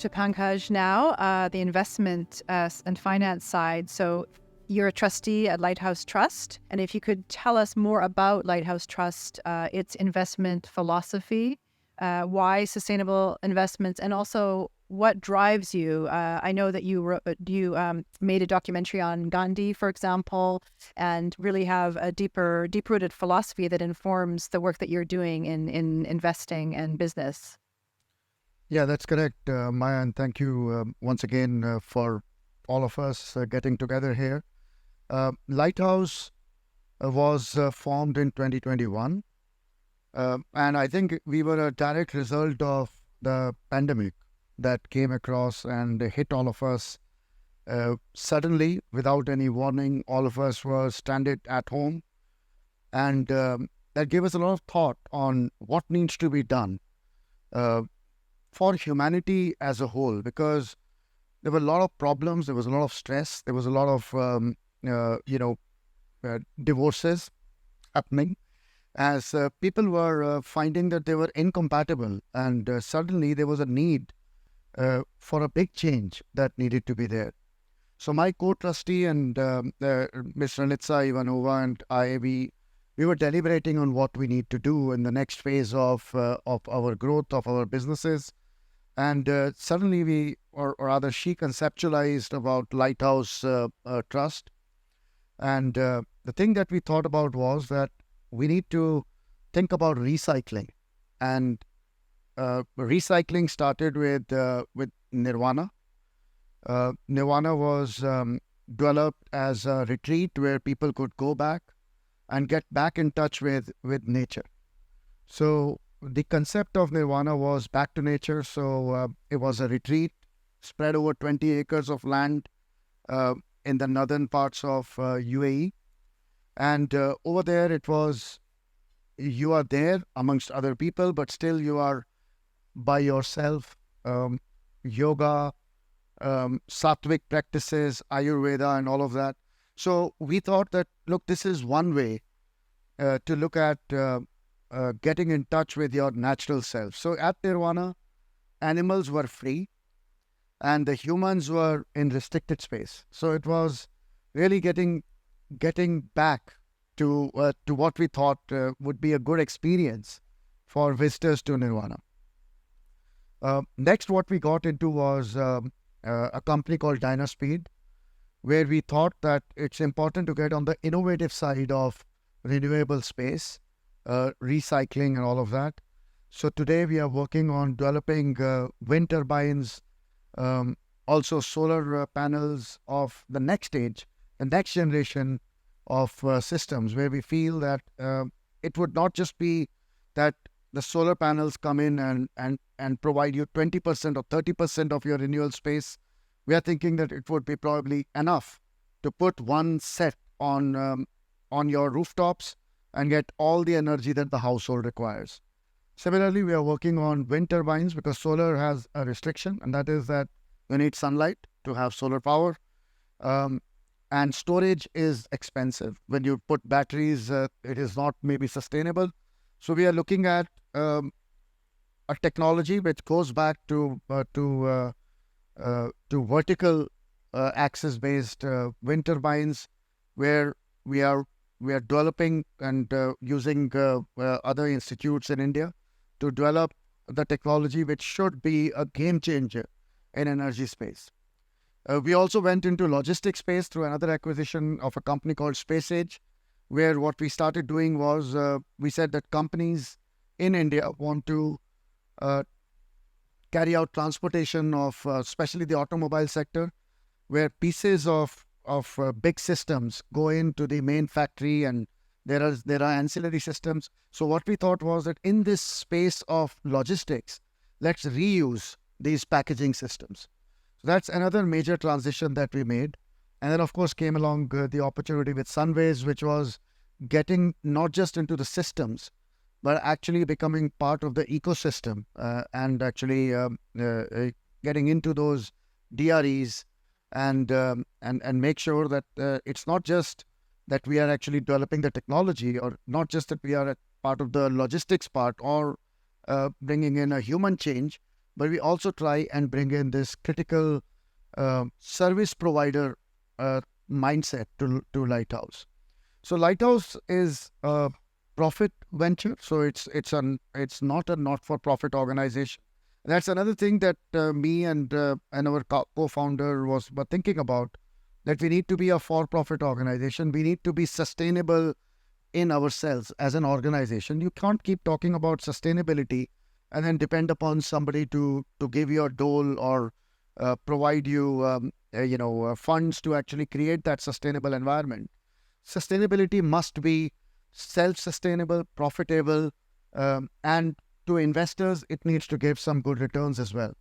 to Pankaj now, the investment and finance side. So you're a trustee at Lighthouse Trust. And if you could tell us more about Lighthouse Trust, its investment philosophy, why sustainable investments, and also what drives you. I know that you made a documentary on Gandhi, for example, and really have a deep-rooted philosophy that informs the work that you're doing in investing and business. Yeah, that's correct, Maya, and thank you once again for all of us getting together here. Lighthouse was formed in 2021, and I think we were a direct result of the pandemic that came across and hit all of us suddenly, without any warning. All of us were stranded at home, and that gave us a lot of thought on what needs to be done for humanity as a whole, because there were a lot of problems, there was a lot of stress, there was a lot of divorces happening as people were finding that they were incompatible, and suddenly there was a need for a big change that needed to be there. So my co-trustee and Ms. Ranitsa Ivanova and I, we were deliberating on what we need to do in the next phase of our growth of our businesses. And suddenly or rather she conceptualized about Lighthouse Trust. And the thing that we thought about was that we need to think about recycling. And recycling started with Nirvana. Nirvana was developed as a retreat where people could go back and get back in touch with nature. So the concept of Nirvana was back to nature. So it was a retreat spread over 20 acres of land in the northern parts of UAE. And over there, it was, you are there amongst other people, but still you are by yourself. Yoga, sattvic practices, Ayurveda, and all of that. So we thought that, look, this is one way to look at getting in touch with your natural self. So at Nirvana, animals were free and the humans were in restricted space. So it was really getting back to what we thought would be a good experience for visitors to Nirvana. Next, what we got into was a company called Dynaspede, where we thought that it's important to get on the innovative side of renewable space, recycling and all of that. So today we are working on developing wind turbines, also solar panels of the next stage, the next generation of systems, where we feel that it would not just be that the solar panels come in and provide you 20% or 30% of your renewal space. We are thinking that it would be probably enough to put one set on your rooftops and get all the energy that the household requires. Similarly, we are working on wind turbines because solar has a restriction, and that is that you need sunlight to have solar power. And storage is expensive. When you put batteries, it is not maybe sustainable. So we are looking at a technology which goes back to vertical axis-based wind turbines, where we are developing and using other institutes in India to develop the technology which should be a game changer in energy space. We also went into logistics space through another acquisition of a company called SpaceAge, where what we started doing was we said that companies in India want to carry out transportation of especially the automobile sector, where pieces of big systems go into the main factory, and there are ancillary systems. So what we thought was that in this space of logistics, let's reuse these packaging systems. So that's another major transition that we made. And then, of course, came along the opportunity with Sunways, which was getting not just into the systems, but actually becoming part of the ecosystem and actually getting into those DREs and make sure that it's not just that we are actually developing the technology, or not just that we are a part of the logistics part or bringing in a human change, but we also try and bring in this critical service provider mindset to Lighthouse. So Lighthouse is a profit venture, so it's not a not-for-profit organization. That's another thing that me and our co-founder were thinking about, that we need to be a for-profit organization. We need to be sustainable in ourselves as an organization. You can't keep talking about sustainability and then depend upon somebody to give you a dole or provide you funds to actually create that sustainable environment. Sustainability must be self-sustainable, profitable, and to investors, it needs to give some good returns as well.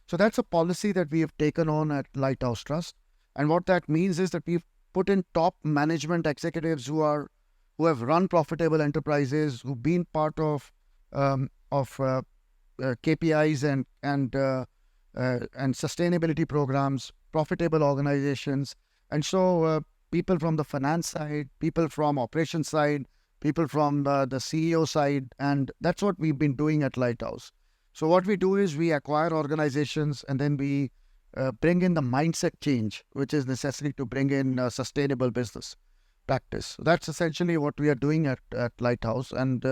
So that's a policy that we have taken on at Lighthouse Trust. And what that means is that we've put in top management executives who have run profitable enterprises, who've been part of KPIs and sustainability programs, profitable organizations. And so people from the finance side, people from operations side, people from the CEO side, and that's what we've been doing at Lighthouse. So what we do is we acquire organizations and then we bring in the mindset change, which is necessary to bring in sustainable business practice. So that's essentially what we are doing at Lighthouse. And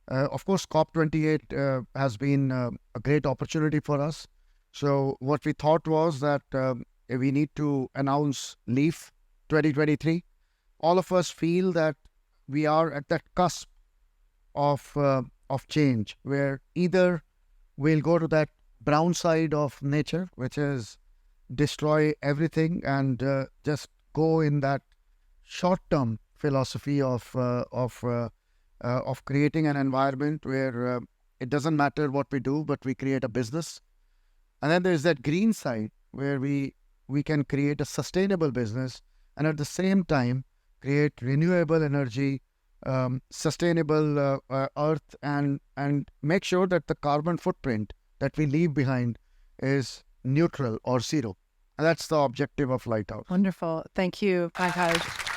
of course, COP28 has been a great opportunity for us. So what we thought was that we need to announce LEAF 2023. All of us feel that we are at that cusp of change, where either we'll go to that brown side of nature, which is destroy everything and just go in that short-term philosophy of creating an environment where it doesn't matter what we do, but we create a business. And then there's that green side where we can create a sustainable business and at the same time create renewable energy, sustainable earth, and make sure that the carbon footprint that we leave behind is neutral or zero. And that's the objective of Lighthouse. Wonderful. Thank you, Pankaj.